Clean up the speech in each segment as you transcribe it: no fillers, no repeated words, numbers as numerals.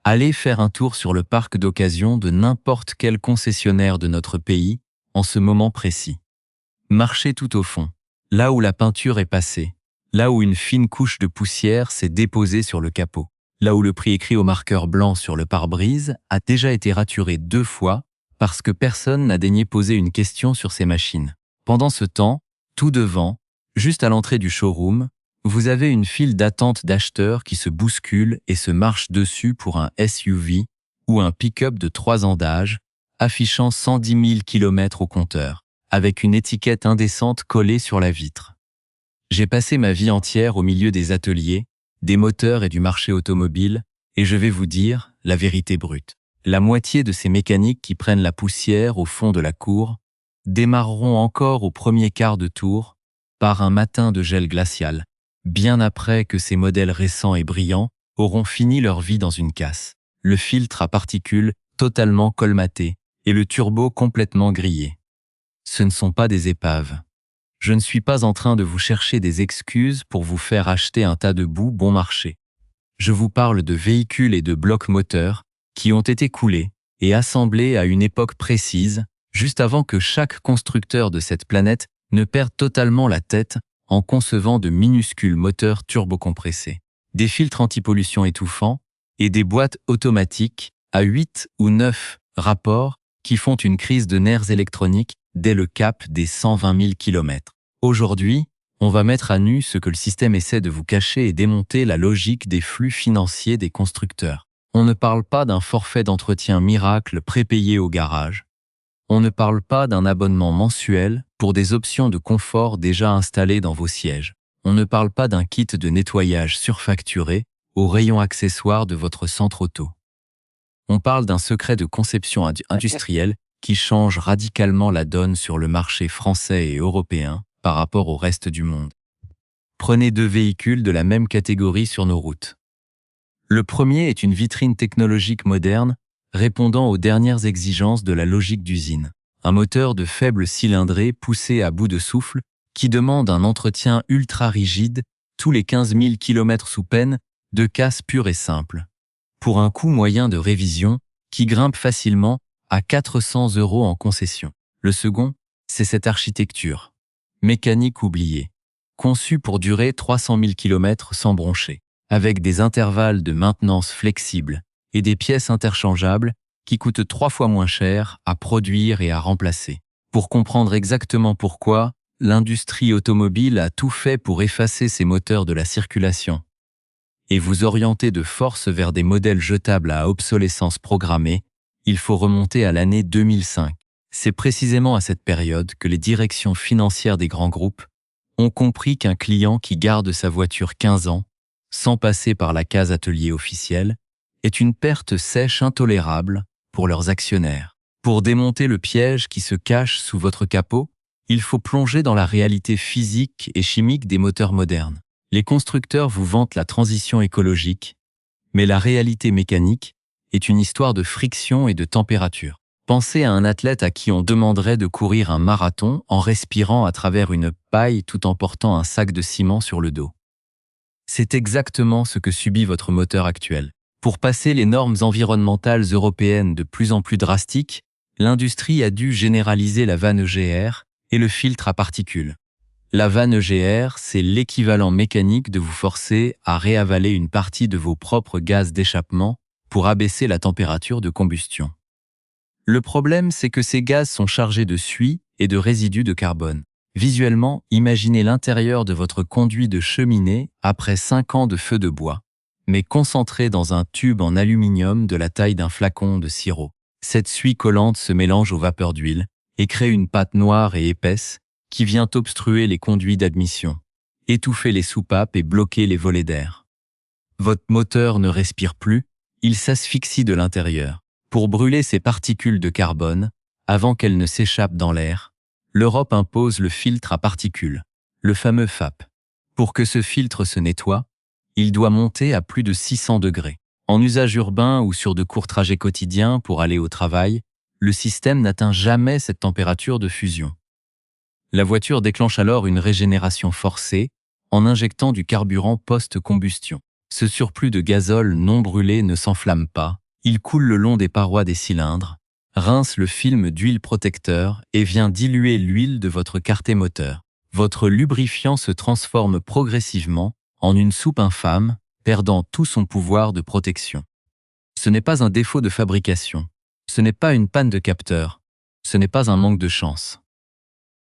Allez faire un tour sur le parc d'occasion de n'importe quel concessionnaire de notre pays en ce moment précis. Marchez tout au fond, là où la peinture est passée, là où une fine couche de poussière s'est déposée sur le capot, là où le prix écrit au marqueur blanc sur le pare-brise a déjà été raturé 2 fois parce que personne n'a daigné poser une question sur ces machines. Pendant ce temps, tout devant, juste à l'entrée du showroom, vous avez une file d'attente d'acheteurs qui se bousculent et se marchent dessus pour un SUV ou un pick-up de 3 ans d'âge, affichant 110 000 km au compteur, avec une étiquette indécente collée sur la vitre. J'ai passé ma vie entière au milieu des ateliers, des moteurs et du marché automobile, et je vais vous dire la vérité brute. La moitié de ces mécaniques qui prennent la poussière au fond de la cour démarreront encore au premier quart de tour par un matin de gel glacial, bien après que ces modèles récents et brillants auront fini leur vie dans une casse, le filtre à particules totalement colmaté et le turbo complètement grillé. Ce ne sont pas des épaves. Je ne suis pas en train de vous chercher des excuses pour vous faire acheter un tas de boue bon marché. Je vous parle de véhicules et de blocs moteurs qui ont été coulés et assemblés à une époque précise, juste avant que chaque constructeur de cette planète ne perde totalement la tête en concevant de minuscules moteurs turbocompressés, des filtres anti-pollution étouffants et des boîtes automatiques à 8 ou 9 rapports qui font une crise de nerfs électroniques dès le cap des 120 000 km. Aujourd'hui, on va mettre à nu ce que le système essaie de vous cacher et démonter la logique des flux financiers des constructeurs. On ne parle pas d'un forfait d'entretien miracle prépayé au garage. On ne parle pas d'un abonnement mensuel pour des options de confort déjà installées dans vos sièges. On ne parle pas d'un kit de nettoyage surfacturé au rayon accessoire de votre centre auto. On parle d'un secret de conception industrielle qui change radicalement la donne sur le marché français et européen par rapport au reste du monde. Prenez 2 véhicules de la même catégorie sur nos routes. Le premier est une vitrine technologique moderne répondant aux dernières exigences de la logique d'usine. Un moteur de faible cylindrée poussé à bout de souffle qui demande un entretien ultra rigide tous les 15 000 km sous peine de casse pure et simple. Pour un coût moyen de révision qui grimpe facilement à 400 € en concession. Le second, c'est cette architecture. Mécanique oubliée. Conçue pour durer 300 000 km sans broncher, avec des intervalles de maintenance flexibles et des pièces interchangeables qui coûtent 3 fois moins cher à produire et à remplacer. Pour comprendre exactement pourquoi, l'industrie automobile a tout fait pour effacer ces moteurs de la circulation et vous orienter de force vers des modèles jetables à obsolescence programmée, il faut remonter à l'année 2005. C'est précisément à cette période que les directions financières des grands groupes ont compris qu'un client qui garde sa voiture 15 ans, sans passer par la case atelier officielle, est une perte sèche intolérable pour leurs actionnaires. Pour démonter le piège qui se cache sous votre capot, il faut plonger dans la réalité physique et chimique des moteurs modernes. Les constructeurs vous vantent la transition écologique, mais la réalité mécanique est une histoire de friction et de température. Pensez à un athlète à qui on demanderait de courir un marathon en respirant à travers une paille tout en portant un sac de ciment sur le dos. C'est exactement ce que subit votre moteur actuel. Pour passer les normes environnementales européennes de plus en plus drastiques, l'industrie a dû généraliser la vanne EGR et le filtre à particules. La vanne EGR, c'est l'équivalent mécanique de vous forcer à réavaler une partie de vos propres gaz d'échappement pour abaisser la température de combustion. Le problème, c'est que ces gaz sont chargés de suie et de résidus de carbone. Visuellement, imaginez l'intérieur de votre conduit de cheminée après 5 ans de feu de bois, mais concentré dans un tube en aluminium de la taille d'un flacon de sirop. Cette suie collante se mélange aux vapeurs d'huile et crée une pâte noire et épaisse qui vient obstruer les conduits d'admission, étouffer les soupapes et bloquer les volets d'air. Votre moteur ne respire plus, il s'asphyxie de l'intérieur. Pour brûler ces particules de carbone, avant qu'elles ne s'échappent dans l'air, l'Europe impose le filtre à particules, le fameux FAP. Pour que ce filtre se nettoie, il doit monter à plus de 600 degrés. En usage urbain ou sur de courts trajets quotidiens pour aller au travail, le système n'atteint jamais cette température de fusion. La voiture déclenche alors une régénération forcée en injectant du carburant post-combustion. Ce surplus de gazole non brûlé ne s'enflamme pas, il coule le long des parois des cylindres, rince le film d'huile protecteur et vient diluer l'huile de votre carter moteur. Votre lubrifiant se transforme progressivement en une soupe infâme, perdant tout son pouvoir de protection. Ce n'est pas un défaut de fabrication, ce n'est pas une panne de capteur, ce n'est pas un manque de chance.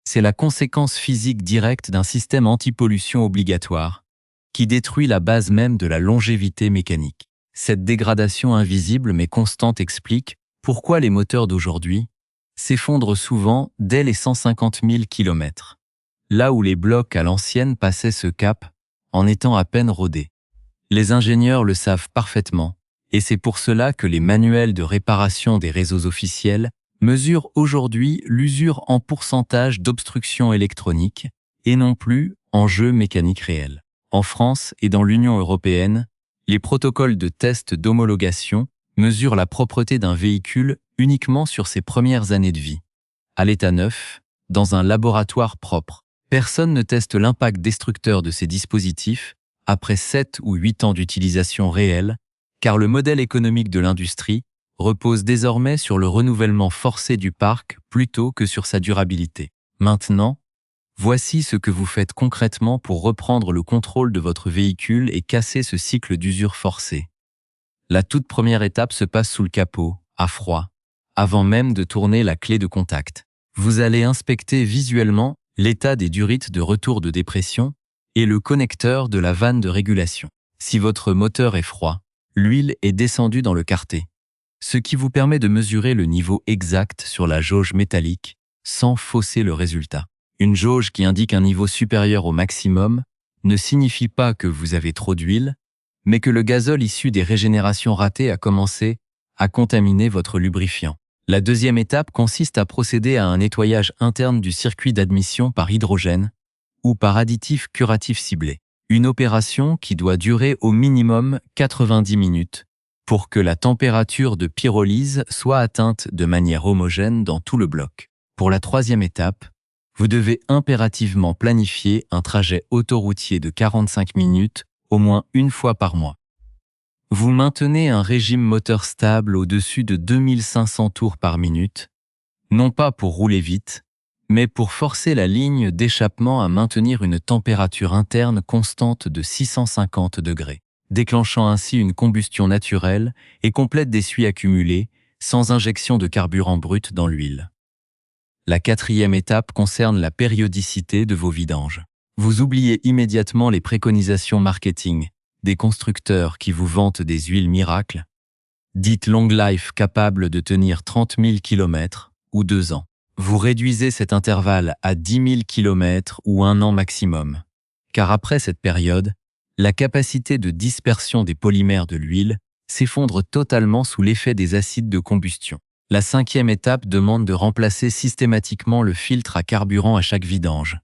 C'est la conséquence physique directe d'un système anti-pollution obligatoire qui détruit la base même de la longévité mécanique. Cette dégradation invisible mais constante explique pourquoi les moteurs d'aujourd'hui s'effondrent souvent dès les 150 000 km, là où les blocs à l'ancienne passaient ce cap en étant à peine rodés. Les ingénieurs le savent parfaitement, et c'est pour cela que les manuels de réparation des réseaux officiels mesurent aujourd'hui l'usure en pourcentage d'obstruction électronique et non plus en jeu mécanique réel. En France et dans l'Union européenne, les protocoles de test d'homologation mesurent la propreté d'un véhicule uniquement sur ses premières années de vie. À l'état neuf, dans un laboratoire propre, personne ne teste l'impact destructeur de ces dispositifs après 7 ou 8 ans d'utilisation réelle, car le modèle économique de l'industrie repose désormais sur le renouvellement forcé du parc plutôt que sur sa durabilité. Maintenant, voici ce que vous faites concrètement pour reprendre le contrôle de votre véhicule et casser ce cycle d'usure forcée. La toute première étape se passe sous le capot, à froid, avant même de tourner la clé de contact. Vous allez inspecter visuellement l'état des durites de retour de dépression et le connecteur de la vanne de régulation. Si votre moteur est froid, l'huile est descendue dans le carter, ce qui vous permet de mesurer le niveau exact sur la jauge métallique sans fausser le résultat. Une jauge qui indique un niveau supérieur au maximum ne signifie pas que vous avez trop d'huile, mais que le gazole issu des régénérations ratées a commencé à contaminer votre lubrifiant. La deuxième étape consiste à procéder à un nettoyage interne du circuit d'admission par hydrogène ou par additif curatif ciblé. Une opération qui doit durer au minimum 90 minutes pour que la température de pyrolyse soit atteinte de manière homogène dans tout le bloc. Pour la troisième étape, vous devez impérativement planifier un trajet autoroutier de 45 minutes au moins une fois par mois. Vous maintenez un régime moteur stable au-dessus de 2500 tours par minute, non pas pour rouler vite, mais pour forcer la ligne d'échappement à maintenir une température interne constante de 650 degrés, déclenchant ainsi une combustion naturelle et complète d'essuie accumulé, sans injection de carburant brut dans l'huile. La quatrième étape concerne la périodicité de vos vidanges. Vous oubliez immédiatement les préconisations marketing des constructeurs qui vous vantent des huiles miracles, dites long life capables de tenir 30 000 km ou 2 ans. Vous réduisez cet intervalle à 10 000 km ou 1 an maximum, car après cette période, la capacité de dispersion des polymères de l'huile s'effondre totalement sous l'effet des acides de combustion. La cinquième étape demande de remplacer systématiquement le filtre à carburant à chaque vidange,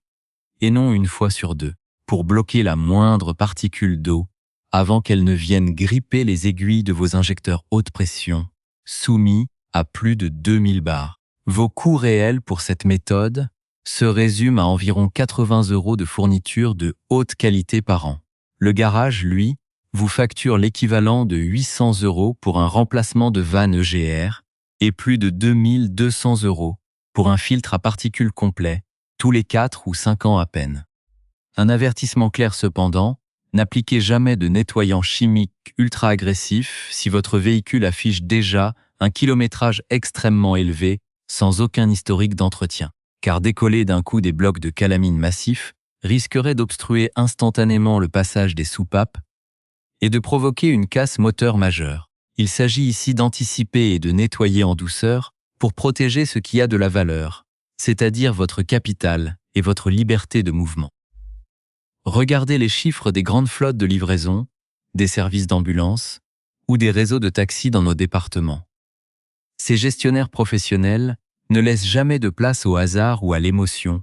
et non une fois sur 2, pour bloquer la moindre particule d'eau avant qu'elle ne vienne gripper les aiguilles de vos injecteurs haute pression, soumis à plus de 2000 bars. Vos coûts réels pour cette méthode se résument à environ 80 € de fourniture de haute qualité par an. Le garage, lui, vous facture l'équivalent de 800 € pour un remplacement de vanne EGR et plus de 2200 € pour un filtre à particules complet, tous les 4 ou 5 ans à peine. Un avertissement clair cependant, n'appliquez jamais de nettoyant chimique ultra agressif si votre véhicule affiche déjà un kilométrage extrêmement élevé sans aucun historique d'entretien, car décoller d'un coup des blocs de calamine massifs risquerait d'obstruer instantanément le passage des soupapes et de provoquer une casse moteur majeure. Il s'agit ici d'anticiper et de nettoyer en douceur pour protéger ce qui a de la valeur, c'est-à-dire votre capital et votre liberté de mouvement. Regardez les chiffres des grandes flottes de livraison, des services d'ambulance ou des réseaux de taxis dans nos départements. Ces gestionnaires professionnels ne laissent jamais de place au hasard ou à l'émotion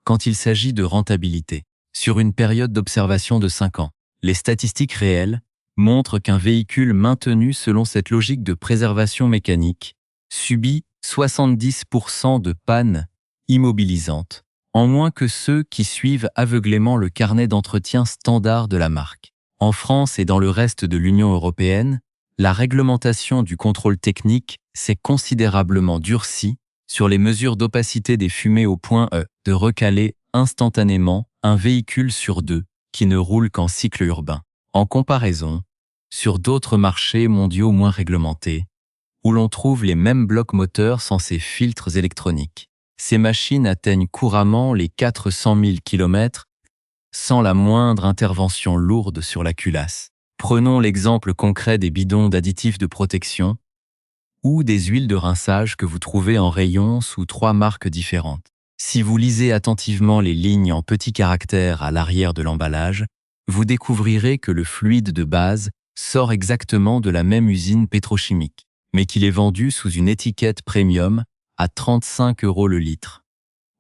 quand il s'agit de rentabilité. Sur une période d'observation de 5 ans, les statistiques réelles montrent qu'un véhicule maintenu selon cette logique de préservation mécanique subit 70% de pannes immobilisantes, en moins que ceux qui suivent aveuglément le carnet d'entretien standard de la marque. En France et dans le reste de l'Union européenne, la réglementation du contrôle technique s'est considérablement durcie sur les mesures d'opacité des fumées au point de recaler instantanément un véhicule sur deux qui ne roule qu'en cycle urbain. En comparaison, sur d'autres marchés mondiaux moins réglementés, où l'on trouve les mêmes blocs moteurs sans ces filtres électroniques, ces machines atteignent couramment les 400 000 km sans la moindre intervention lourde sur la culasse. Prenons l'exemple concret des bidons d'additifs de protection ou des huiles de rinçage que vous trouvez en rayon sous 3 marques différentes. Si vous lisez attentivement les lignes en petits caractères à l'arrière de l'emballage, vous découvrirez que le fluide de base sort exactement de la même usine pétrochimique, mais qu'il est vendu sous une étiquette premium à 35 € le litre,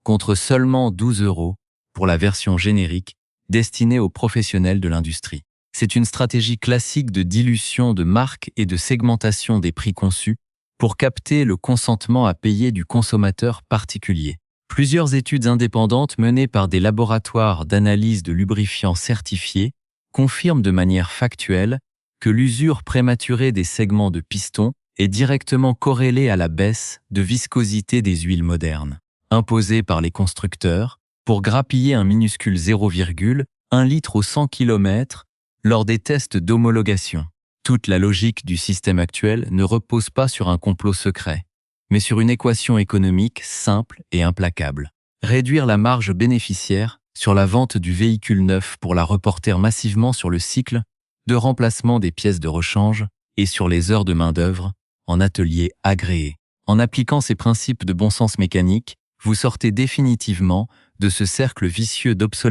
contre seulement 12 € pour la version générique destinée aux professionnels de l'industrie. C'est une stratégie classique de dilution de marque et de segmentation des prix conçus pour capter le consentement à payer du consommateur particulier. Plusieurs études indépendantes menées par des laboratoires d'analyse de lubrifiants certifiés confirment de manière factuelle que l'usure prématurée des segments de piston est directement corrélée à la baisse de viscosité des huiles modernes, imposées par les constructeurs pour grappiller un minuscule 0,1 litre au 100 km lors des tests d'homologation. Toute la logique du système actuel ne repose pas sur un complot secret, mais sur une équation économique simple et implacable. Réduire la marge bénéficiaire sur la vente du véhicule neuf pour la reporter massivement sur le cycle de remplacement des pièces de rechange et sur les heures de main-d'œuvre en atelier agréé. En appliquant ces principes de bon sens mécanique, vous sortez définitivement de ce cercle vicieux d'obsolescence